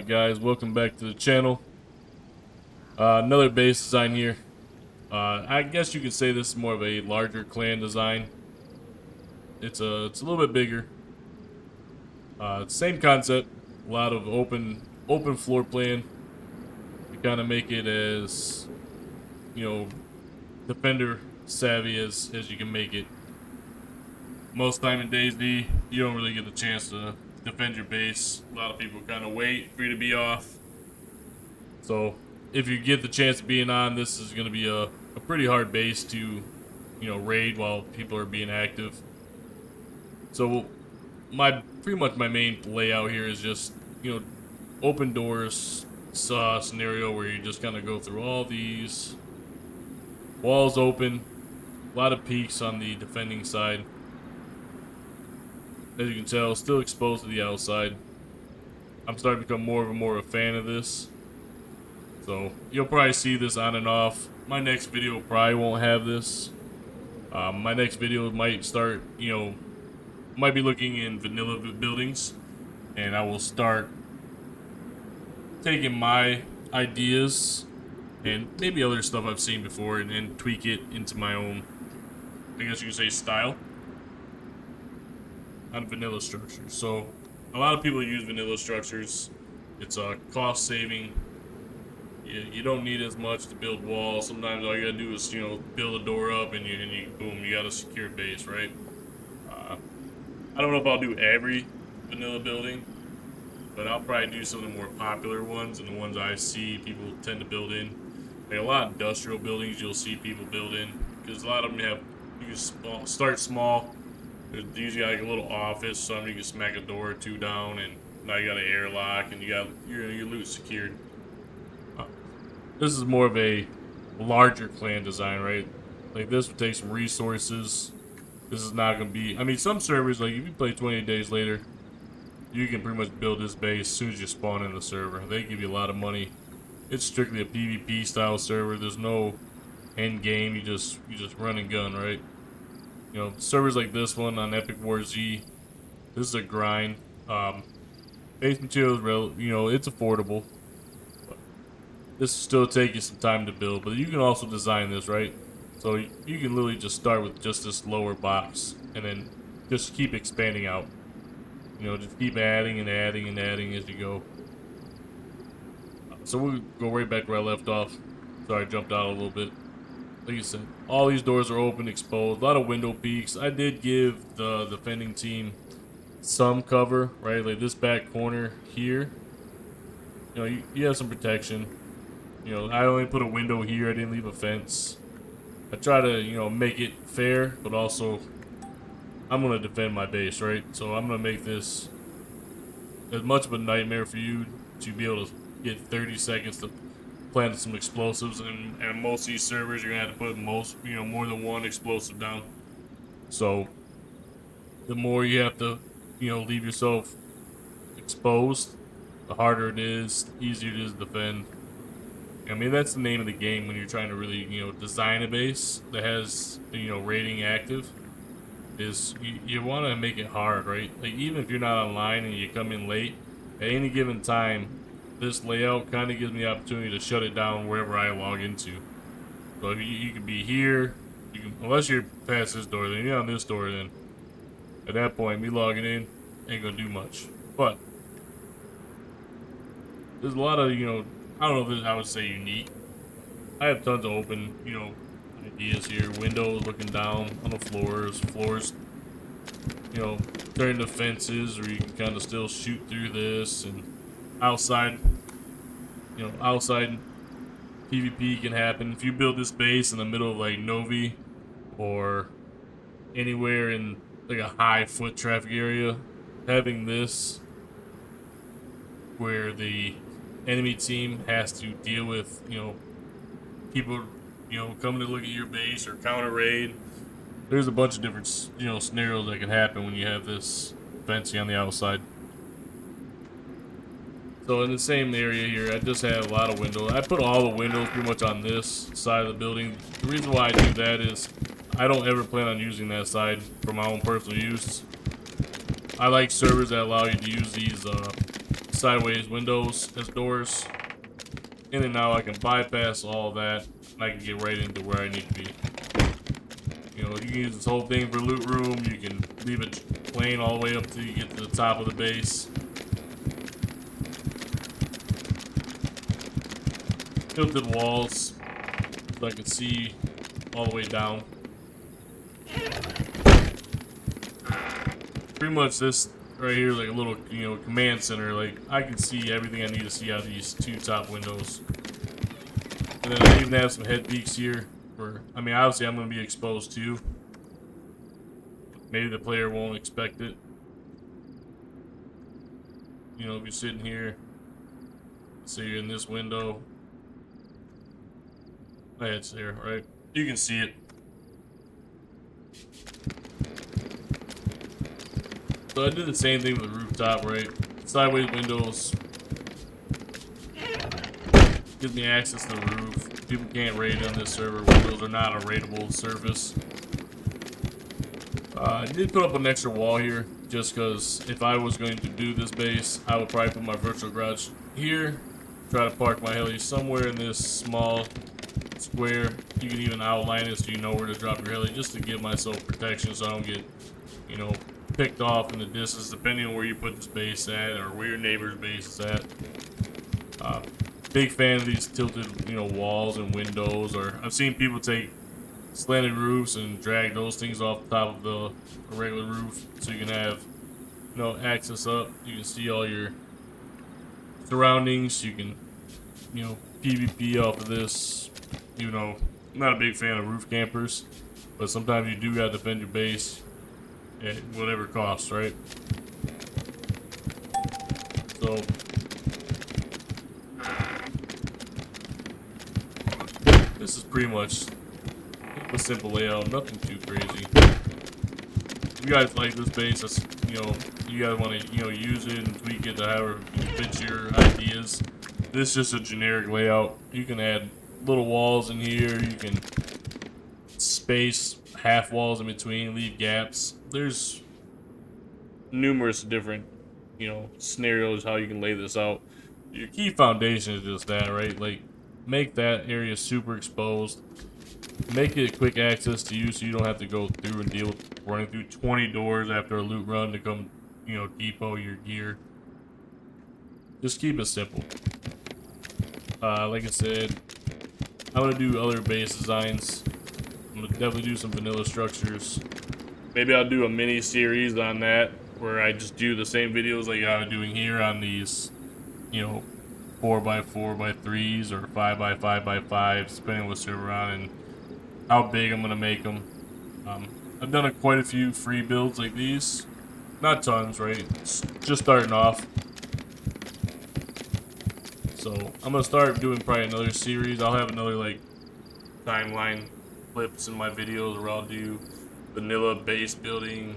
Alright guys, welcome back to the channel. Another base design here. I guess you could say this is more of a larger clan design. It's a little bit bigger. Same concept, a lot of open floor plan to kind of make it as, defender savvy as you can make it. Most time in DayZ, you don't really get the chance to defend your base. A lot of people kind of wait for you to be off. So if you get the chance of being on, this is going to be a pretty hard base to, raid while people are being active. So pretty much my main layout here is just, open doors scenario where you just kind of go through all these walls open, a lot of peaks on the defending side. As you can tell, still exposed to the outside. I'm starting to become more of a fan of this. So you'll probably see this on and off. My next video probably won't have this. My next video might start, might be looking in vanilla buildings, and I will start taking my ideas and maybe other stuff I've seen before and tweak it into my own, I guess you could say, style on vanilla structures. So a lot of people use vanilla structures. It's cost saving. You don't need as much to build walls. Sometimes all you gotta do is, build a door up and you boom, you got a secure base, right? I don't know if I'll do every vanilla building, but I'll probably do some of the more popular ones and the ones I see people tend to build in. Like a lot of industrial buildings you'll see people build in, because a lot of them you can start small. There's usually like a little office, so you can smack a door or two down, and now you got an airlock, and you got your loot secured. This is more of a larger clan design, right? Like this would take some resources. This is not going to be, I mean, some servers, like if you play 28 days later, you can pretty much build this base as soon as you spawn in the server. They give you a lot of money. It's strictly a PvP style server. There's no end game. You just run and gun, right? Servers like this one on Epicwarz, this is a grind. Base materials, it's affordable. This will still take you some time to build, but you can also design this, right? So you can literally just start with just this lower box and then just keep expanding out. Just keep adding and adding and adding as you go. So we'll go right back where I left off. Sorry, I jumped out a little bit. Like you said, all these doors are open, exposed, a lot of window peaks. I did give the defending team some cover, right? Like this back corner here. You have some protection. I only put a window here. I didn't leave a fence. I try to, make it fair, but also I'm going to defend my base, right? So I'm going to make this as much of a nightmare for you to be able to get 30 seconds to plant some explosives. And most of these servers, you're going to have to put more than one explosive down. So the more you have to, leave yourself exposed, the harder it is, the easier it is to defend. I mean, that's the name of the game when you're trying to really, design a base that has, raiding active, is you want to make it hard, right? Like, even if you're not online and you come in late, at any given time, this layout kind of gives me the opportunity to shut it down wherever I log into. So if you can be here, unless you're past this door, then you're on this door, then at that point, me logging in ain't gonna do much. But there's a lot of, I don't know if I would say unique. I have tons of open, ideas here. Windows looking down on the floors, turning to fences, or you can kind of still shoot through this, and outside, outside PvP can happen. If you build this base in the middle of like Novi or anywhere in like a high foot traffic area, having this where the enemy team has to deal with, people, coming to look at your base or counter raid. There's a bunch of different, scenarios that can happen when you have this fencing on the outside. So in the same area here, I just have a lot of windows. I put all the windows pretty much on this side of the building. The reason why I do that is I don't ever plan on using that side for my own personal use. I like servers that allow you to use these sideways windows as doors. And then now I can bypass all that, and I can get right into where I need to be. You know, you can use this whole thing for loot room. You can leave it plain all the way up till you get to the top of the base. Tilted walls, so I can see all the way down. Pretty much this right here, like a little, you know, command center. Like, I can see everything I need to see out of these two top windows. And then I even have some head peaks here. I mean, obviously I'm going to be exposed too. Maybe the player won't expect it. You know, if you're sitting here, say you're in this window. My head's there, right? You can see it. So I did the same thing with the rooftop, right? Sideways windows. Gives me access to the roof. People can't raid on this server. Windows are not a raidable surface. I did put up an extra wall here, just because if I was going to do this base, I would probably put my virtual garage here. Try to park my heli somewhere in this small square. You can even outline it so you know where to drop your heli, just to give myself protection so I don't get, you know, picked off in the distance, depending on where you put this base at or where your neighbor's base is at. Big fan of these tilted, you know, walls and windows. Or I've seen people take slanted roofs and drag those things off the top of the regular roof, so you can have, you know, access up. You can see all your surroundings. You can, you know, PvP off of this. You know, I'm not a big fan of roof campers, but sometimes you do gotta defend your base at whatever cost, right? So this is pretty much a simple layout, nothing too crazy. If you guys like this base, that's, you know, you guys want to, you know, use it and tweak it to however fits your ideas. This is just a generic layout. You can add little walls in here. You can space half walls in between, leave gaps. There's numerous different, you know, scenarios how you can lay this out. Your key foundation is just that, right? Like, make that area super exposed. Make it quick access to you, so you don't have to go through and deal with running through 20 doors after a loot run to come, you know, depot your gear. Just keep it simple. Like I said, I'm gonna do other base designs. I'm gonna definitely do some vanilla structures. Maybe I'll do a mini series on that, where I just do the same videos like I'm doing here on these, you know, 4x4x3s or 5x5x5s, depending on what server on and how big I'm gonna make them. I've done quite a few free builds like these, not tons, right? Just starting off. So I'm gonna start doing probably another series. I'll have another like timeline clips in my videos where I'll do vanilla base building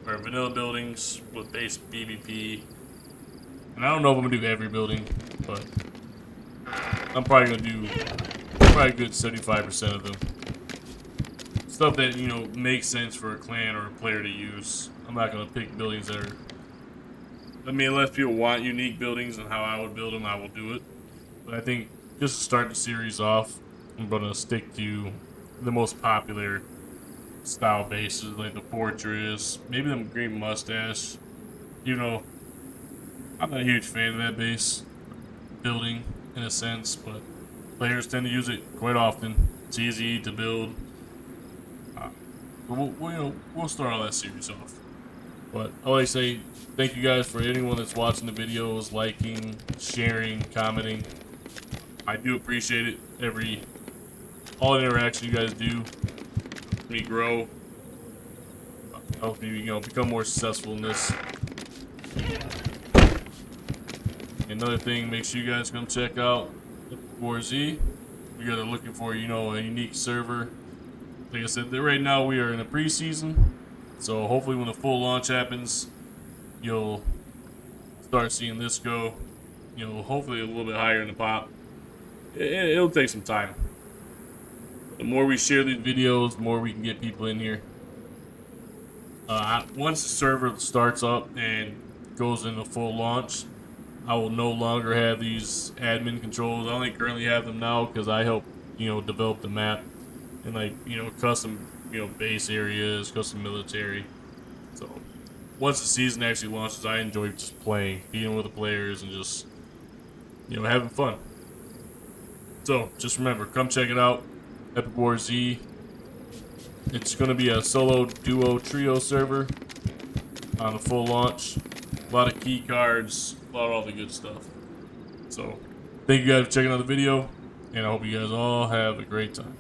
or vanilla buildings with base PvP. And I don't know if I'm gonna do every building, but I'm probably gonna do probably a good 75% of them. Stuff that, you know, makes sense for a clan or a player to use. I'm not gonna pick buildings that are, I mean, unless people want unique buildings and how I would build them, I will do it. But I think just to start the series off, I'm gonna stick to the most popular style bases, like the Fortress, maybe the Green Mustache. You know, I'm not a huge fan of that base building in a sense, but players tend to use it quite often. It's easy to build. We'll start all that series off. But I like to say thank you guys for anyone that's watching the videos, liking, sharing, commenting. I do appreciate it. All the interaction you guys do help me grow, help me, you know, become more successful in this. Another thing, make sure you guys come check out Epicwarz. You guys are looking for, you know, a unique server. Like I said, right now we are in a preseason, so hopefully when the full launch happens, you'll start seeing this go, you know, hopefully a little bit higher in the pop. It'll take some time. The more we share these videos, the more we can get people in here. Once the server starts up and goes into full launch, I will no longer have these admin controls. I only currently have them now because I help, develop the map and like, custom, base areas, custom military. So once the season actually launches, I enjoy just playing, being with the players, and just, having fun. So just remember, come check it out, Epicwarz Z. It's going to be a solo, duo, trio server on the full launch. A lot of key cards, a lot of all the good stuff. So thank you guys for checking out the video, and I hope you guys all have a great time.